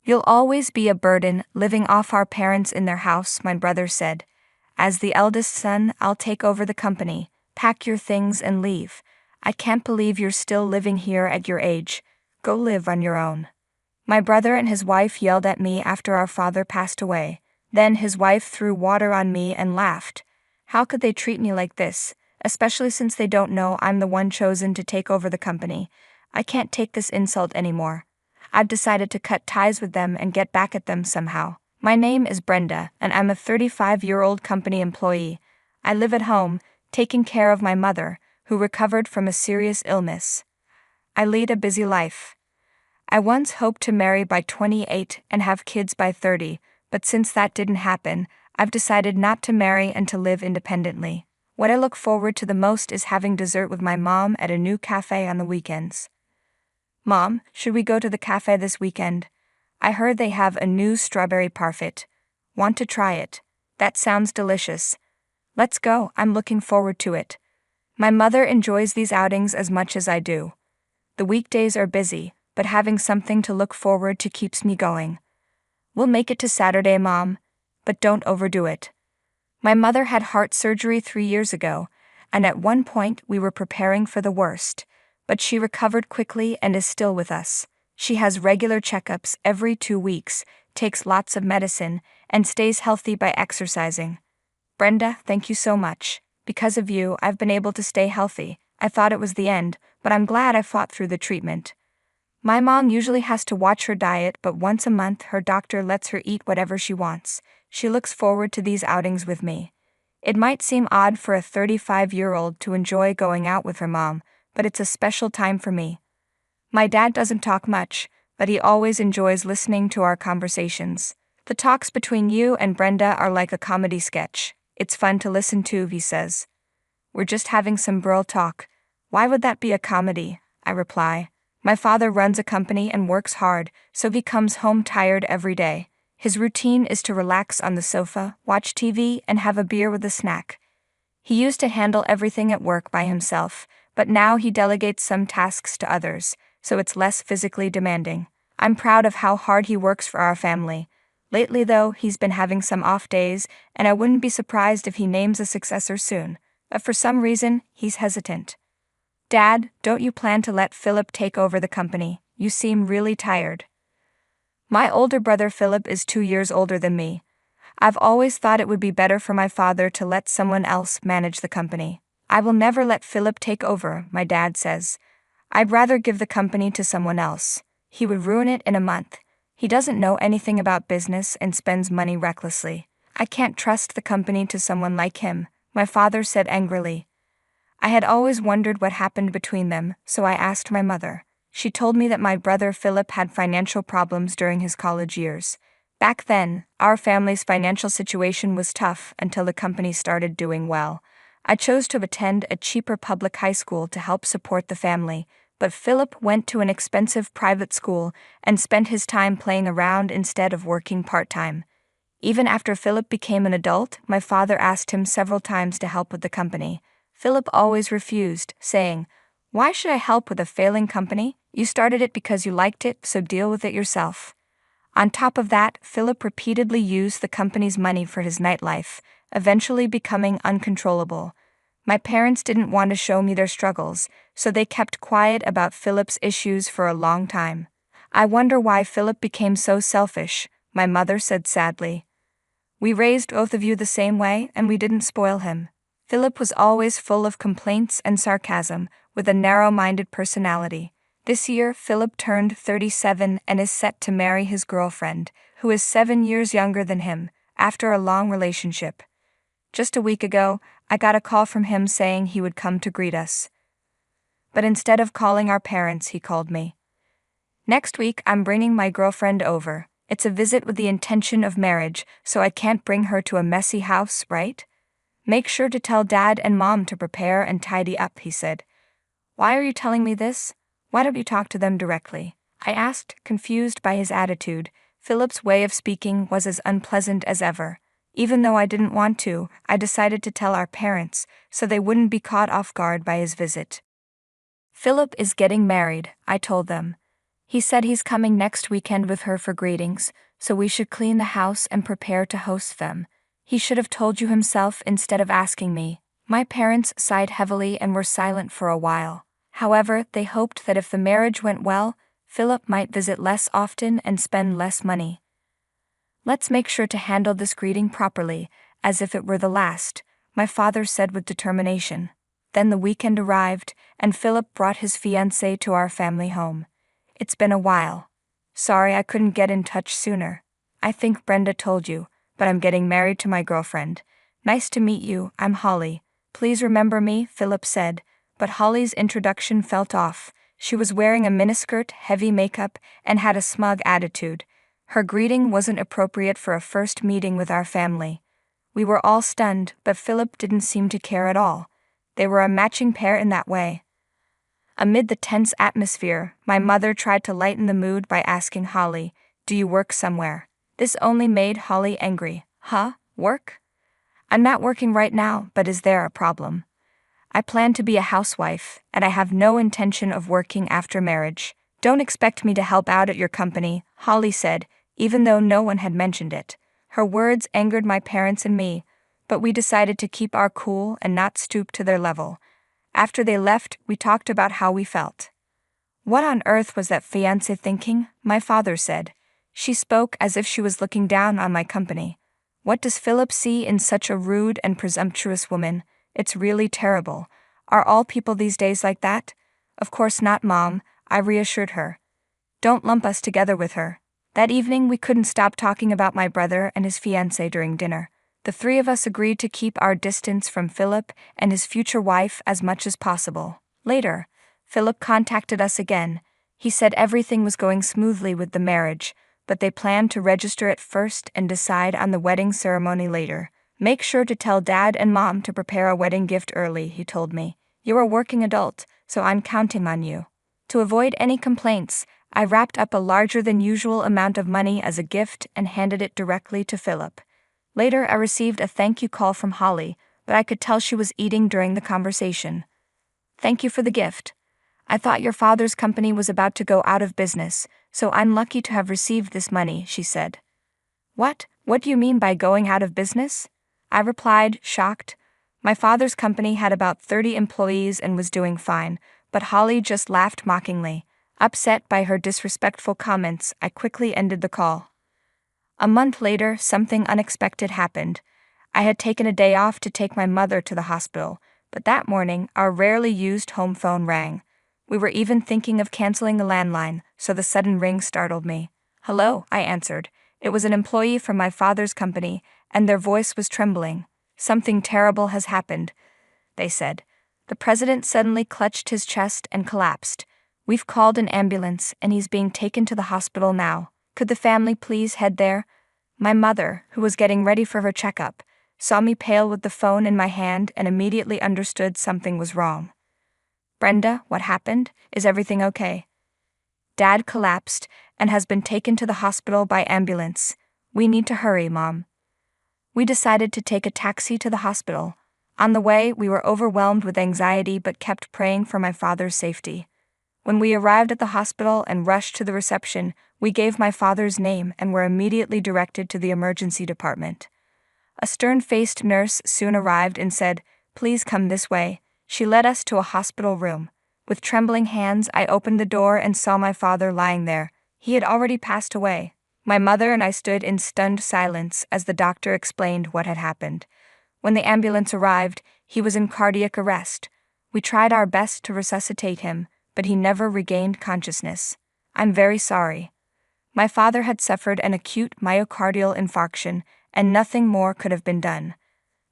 You'll always be a burden, living off our parents in their house, my brother said. As the eldest son, I'll take over the company, pack your things and leave. I can't believe you're still living here at your age. Go live on your own. My brother and his wife yelled at me after our father passed away. Then his wife threw water on me and laughed. How could they treat me like this, especially since they don't know I'm the one chosen to take over the company? I can't take this insult anymore. I've decided to cut ties with them and get back at them somehow. My name is Brenda, and I'm a 35-year-old company employee. I live at home, taking care of my mother, who recovered from a serious illness. I lead a busy life. I once hoped to marry by 28 and have kids by 30, but since that didn't happen, I've decided not to marry and to live independently. What I look forward to the most is having dessert with my mom at a new cafe on the weekends. Mom, should we go to the cafe this weekend? I heard they have a new strawberry parfait. Want to try it? That sounds delicious. Let's go, I'm looking forward to it. My mother enjoys these outings as much as I do. The weekdays are busy, but having something to look forward to keeps me going. We'll make it to Saturday, Mom, but don't overdo it. My mother had heart surgery 3 years ago, and at one point we were preparing for the worst, but she recovered quickly and is still with us. She has regular checkups every 2 weeks, takes lots of medicine, and stays healthy by exercising. Brenda, thank you so much. Because of you, I've been able to stay healthy. I thought it was the end, but I'm glad I fought through the treatment. My mom usually has to watch her diet, but once a month her doctor lets her eat whatever she wants. She looks forward to these outings with me. It might seem odd for a 35-year-old to enjoy going out with her mom, but it's a special time for me. My dad doesn't talk much, but he always enjoys listening to our conversations. The talks between you and Brenda are like a comedy sketch. It's fun to listen to, he says. We're just having some bro talk. Why would that be a comedy? I reply. My father runs a company and works hard, so he comes home tired every day. His routine is to relax on the sofa, watch TV, and have a beer with a snack. He used to handle everything at work by himself, but now he delegates some tasks to others, so it's less physically demanding. I'm proud of how hard he works for our family. Lately though, he's been having some off days, and I wouldn't be surprised if he names a successor soon. But for some reason, he's hesitant. Dad, don't you plan to let Philip take over the company? You seem really tired. My older brother Philip is 2 years older than me. I've always thought it would be better for my father to let someone else manage the company. I will never let Philip take over, my dad says. I'd rather give the company to someone else. He would ruin it in a month. He doesn't know anything about business and spends money recklessly. I can't trust the company to someone like him, my father said angrily. I had always wondered what happened between them, so I asked my mother. She told me that my brother Philip had financial problems during his college years. Back then, our family's financial situation was tough until the company started doing well. I chose to attend a cheaper public high school to help support the family, but Philip went to an expensive private school and spent his time playing around instead of working part-time. Even after Philip became an adult, my father asked him several times to help with the company. Philip always refused, saying, "Why should I help with a failing company? You started it because you liked it, so deal with it yourself." On top of that, Philip repeatedly used the company's money for his nightlife, eventually becoming uncontrollable. My parents didn't want to show me their struggles, so they kept quiet about Philip's issues for a long time. I wonder why Philip became so selfish, my mother said sadly. We raised both of you the same way, and we didn't spoil him. Philip was always full of complaints and sarcasm, with a narrow-minded personality. This year, Philip turned 37 and is set to marry his girlfriend, who is 7 years younger than him, after a long relationship. Just a week ago, I got a call from him saying he would come to greet us. But instead of calling our parents, he called me. Next week, I'm bringing my girlfriend over. It's a visit with the intention of marriage, so I can't bring her to a messy house, right? Make sure to tell Dad and Mom to prepare and tidy up, he said. Why are you telling me this? Why don't you talk to them directly? I asked, confused by his attitude. Philip's way of speaking was as unpleasant as ever. Even though I didn't want to, I decided to tell our parents, so they wouldn't be caught off guard by his visit. Philip is getting married, I told them. He said he's coming next weekend with her for greetings, so we should clean the house and prepare to host them. He should have told you himself instead of asking me. My parents sighed heavily and were silent for a while. However, they hoped that if the marriage went well, Philip might visit less often and spend less money. Let's make sure to handle this greeting properly, as if it were the last, my father said with determination. Then the weekend arrived, and Philip brought his fiancée to our family home. It's been a while. Sorry I couldn't get in touch sooner. I think Brenda told you, but I'm getting married to my girlfriend. Nice to meet you, I'm Holly. Please remember me, Philip said, but Holly's introduction felt off. She was wearing a miniskirt, heavy makeup, and had a smug attitude. Her greeting wasn't appropriate for a first meeting with our family. We were all stunned, but Philip didn't seem to care at all. They were a matching pair in that way. Amid the tense atmosphere, my mother tried to lighten the mood by asking Holly, "Do you work somewhere?" This only made Holly angry. "Huh? Work? I'm not working right now, but is there a problem? I plan to be a housewife, and I have no intention of working after marriage. Don't expect me to help out at your company," Holly said, even though no one had mentioned it. Her words angered my parents and me, but we decided to keep our cool and not stoop to their level. After they left, we talked about how we felt. "What on earth was that fiancé thinking?" my father said. She spoke as if she was looking down on my company. "What does Philip see in such a rude and presumptuous woman? It's really terrible. Are all people these days like that?" "Of course not, Mom," I reassured her. "Don't lump us together with her." That evening we couldn't stop talking about my brother and his fiancée during dinner. The three of us agreed to keep our distance from Philip and his future wife as much as possible. Later, Philip contacted us again. He said everything was going smoothly with the marriage, but they planned to register it first and decide on the wedding ceremony later. "Make sure to tell Dad and Mom to prepare a wedding gift early," he told me. "You're a working adult, so I'm counting on you." To avoid any complaints, I wrapped up a larger than usual amount of money as a gift and handed it directly to Philip. Later, I received a thank you call from Holly, but I could tell she was eating during the conversation. "Thank you for the gift. I thought your father's company was about to go out of business, so I'm lucky to have received this money," she said. What do you mean by going out of business?" I replied, shocked. My father's company had about 30 employees and was doing fine, but Holly just laughed mockingly. Upset by her disrespectful comments, I quickly ended the call. A month later, something unexpected happened. I had taken a day off to take my mother to the hospital, but that morning, our rarely used home phone rang. We were even thinking of canceling the landline, so the sudden ring startled me. "Hello," I answered. It was an employee from my father's company, and their voice was trembling. "Something terrible has happened," they said. The president suddenly clutched his chest and collapsed. "We've called an ambulance, and he's being taken to the hospital now. Could the family please head there?" My mother, who was getting ready for her checkup, saw me pale with the phone in my hand and immediately understood something was wrong. "Brenda, what happened? Is everything okay?" "Dad collapsed and has been taken to the hospital by ambulance. We need to hurry, Mom." We decided to take a taxi to the hospital. On the way, we were overwhelmed with anxiety but kept praying for my father's safety. When we arrived at the hospital and rushed to the reception, we gave my father's name and were immediately directed to the emergency department. A stern-faced nurse soon arrived and said, "Please come this way." She led us to a hospital room. With trembling hands, I opened the door and saw my father lying there. He had already passed away. My mother and I stood in stunned silence as the doctor explained what had happened. When the ambulance arrived, he was in cardiac arrest. We tried our best to resuscitate him, but he never regained consciousness. "I'm very sorry." My father had suffered an acute myocardial infarction, and nothing more could have been done.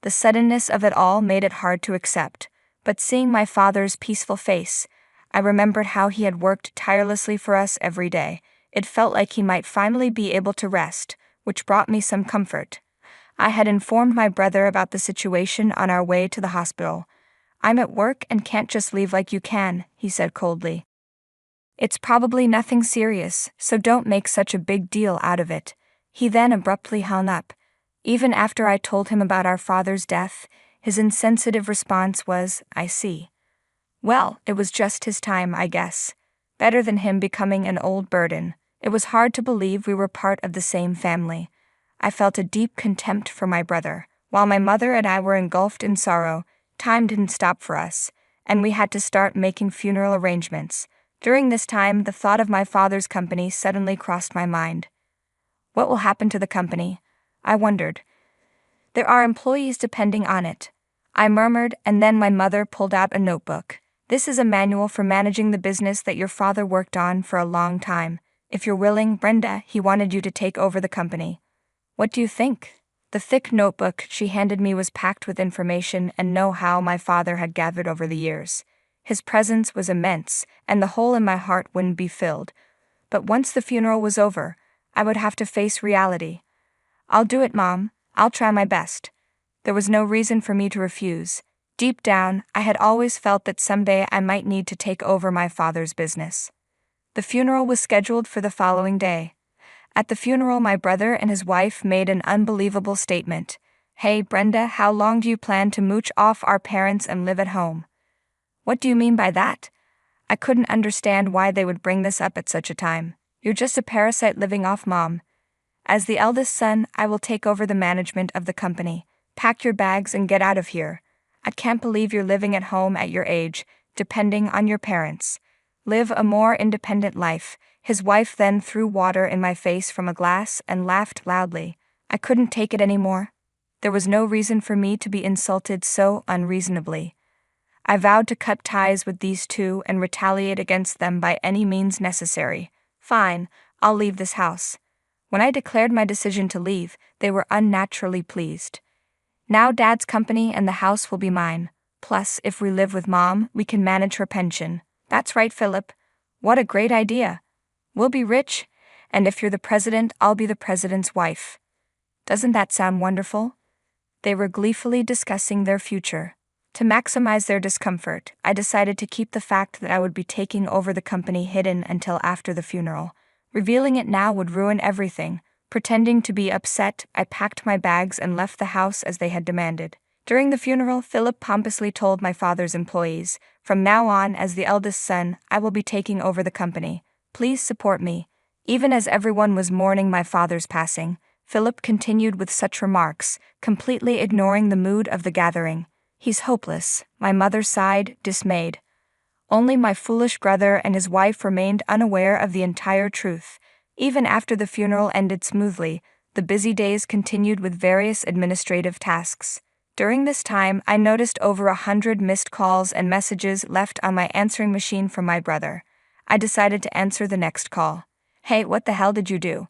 The suddenness of it all made it hard to accept, but seeing my father's peaceful face, I remembered how he had worked tirelessly for us every day. It felt like he might finally be able to rest, which brought me some comfort. I had informed my brother about the situation on our way to the hospital. "I'm at work and can't just leave like you can," he said coldly. "It's probably nothing serious, so don't make such a big deal out of it." He then abruptly hung up. Even after I told him about our father's death, his insensitive response was, "I see. Well, it was just his time, I guess." Better than him becoming an old burden. It was hard to believe we were part of the same family. I felt a deep contempt for my brother. While my mother and I were engulfed in sorrow, time didn't stop for us, and we had to start making funeral arrangements. During this time, the thought of my father's company suddenly crossed my mind. What will happen to the company? I wondered. There are employees depending on it. I murmured, and then my mother pulled out a notebook. This is a manual for managing the business that your father worked on for a long time. If you're willing, Brenda, he wanted you to take over the company. What do you think? The thick notebook she handed me was packed with information and know-how my father had gathered over the years. His presence was immense, and the hole in my heart wouldn't be filled. But once the funeral was over, I would have to face reality. I'll do it, Mom. I'll try my best. There was no reason for me to refuse. Deep down, I had always felt that someday I might need to take over my father's business. The funeral was scheduled for the following day. At the funeral, my brother and his wife made an unbelievable statement. Hey, Brenda, how long do you plan to mooch off our parents and live at home? What do you mean by that? I couldn't understand why they would bring this up at such a time. You're just a parasite living off Mom. As the eldest son, I will take over the management of the company. Pack your bags and get out of here. I can't believe you're living at home at your age, depending on your parents. Live a more independent life. His wife then threw water in my face from a glass and laughed loudly. I couldn't take it anymore. There was no reason for me to be insulted so unreasonably. I vowed to cut ties with these two and retaliate against them by any means necessary. Fine, I'll leave this house. When I declared my decision to leave, they were unnaturally pleased. Now Dad's company and the house will be mine. Plus, if we live with Mom, we can manage her pension. That's right, Philip. What a great idea. We'll be rich, and if you're the president, I'll be the president's wife. Doesn't that sound wonderful? They were gleefully discussing their future. To maximize their discomfort, I decided to keep the fact that I would be taking over the company hidden until after the funeral. Revealing it now would ruin everything. Pretending to be upset, I packed my bags and left the house as they had demanded. During the funeral, Philip pompously told my father's employees, "From now on, as the eldest son, I will be taking over the company. Please support me." Even as everyone was mourning my father's passing, Philip continued with such remarks, completely ignoring the mood of the gathering. He's hopeless, my mother sighed, dismayed. Only my foolish brother and his wife remained unaware of the entire truth. Even after the funeral ended smoothly, the busy days continued with various administrative tasks. During this time, I noticed over 100 missed calls and messages left on my answering machine from my brother. I decided to answer the next call. Hey, what the hell did you do?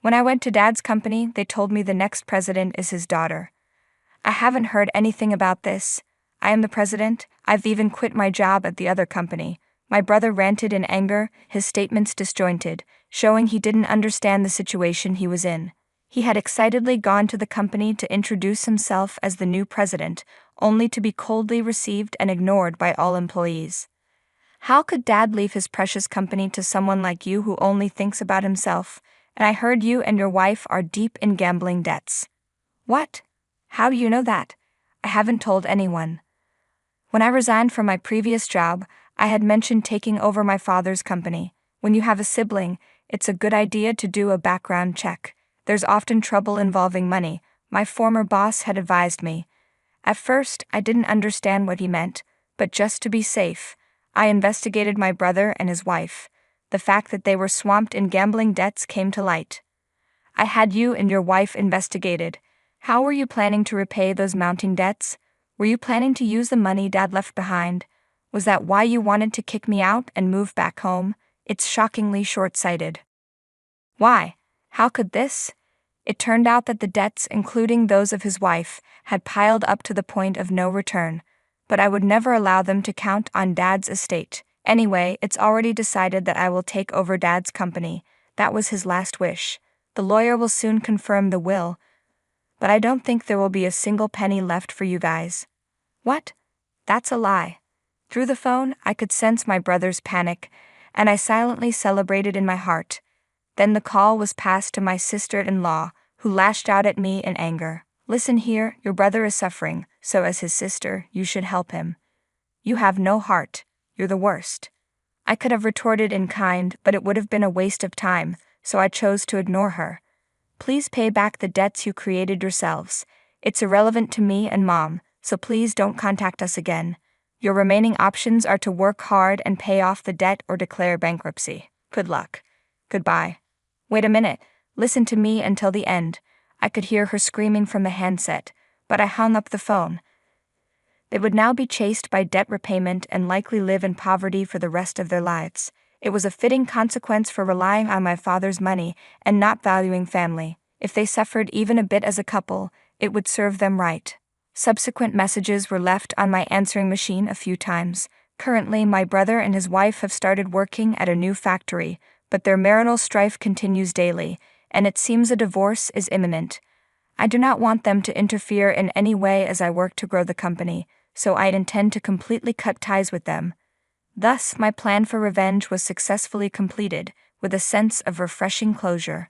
When I went to Dad's company, they told me the next president is his daughter. I haven't heard anything about this. I am the president. I've even quit my job at the other company. My brother ranted in anger, his statements disjointed, showing he didn't understand the situation he was in. He had excitedly gone to the company to introduce himself as the new president, only to be coldly received and ignored by all employees. How could Dad leave his precious company to someone like you who only thinks about himself? And I heard you and your wife are deep in gambling debts. What? How do you know that? I haven't told anyone. When I resigned from my previous job, I had mentioned taking over my father's company. When you have a sibling, it's a good idea to do a background check. There's often trouble involving money, my former boss had advised me. At first, I didn't understand what he meant, but just to be safe, I investigated my brother and his wife. The fact that they were swamped in gambling debts came to light. I had you and your wife investigated. How were you planning to repay those mounting debts? Were you planning to use the money Dad left behind? Was that why you wanted to kick me out and move back home? It's shockingly short-sighted. Why? How could this? It turned out that the debts, including those of his wife, had piled up to the point of no return, but I would never allow them to count on Dad's estate. Anyway, it's already decided that I will take over Dad's company. That was his last wish. The lawyer will soon confirm the will, but I don't think there will be a single penny left for you guys. What? That's a lie. Through the phone, I could sense my brother's panic, and I silently celebrated in my heart. Then the call was passed to my sister-in-law, who lashed out at me in anger. Listen here, your brother is suffering, so as his sister, you should help him. You have no heart. You're the worst. I could have retorted in kind, but it would have been a waste of time, so I chose to ignore her. Please pay back the debts you created yourselves. It's irrelevant to me and Mom, so please don't contact us again. Your remaining options are to work hard and pay off the debt or declare bankruptcy. Good luck. Goodbye. Wait a minute, listen to me until the end. I could hear her screaming from the handset, but I hung up the phone. They would now be chased by debt repayment and likely live in poverty for the rest of their lives. It was a fitting consequence for relying on my father's money and not valuing family. If they suffered even a bit as a couple, it would serve them right. Subsequent messages were left on my answering machine a few times. Currently, my brother and his wife have started working at a new factory, but their marital strife continues daily, and it seems a divorce is imminent. I do not want them to interfere in any way as I work to grow the company, so I intend to completely cut ties with them. Thus, my plan for revenge was successfully completed, with a sense of refreshing closure.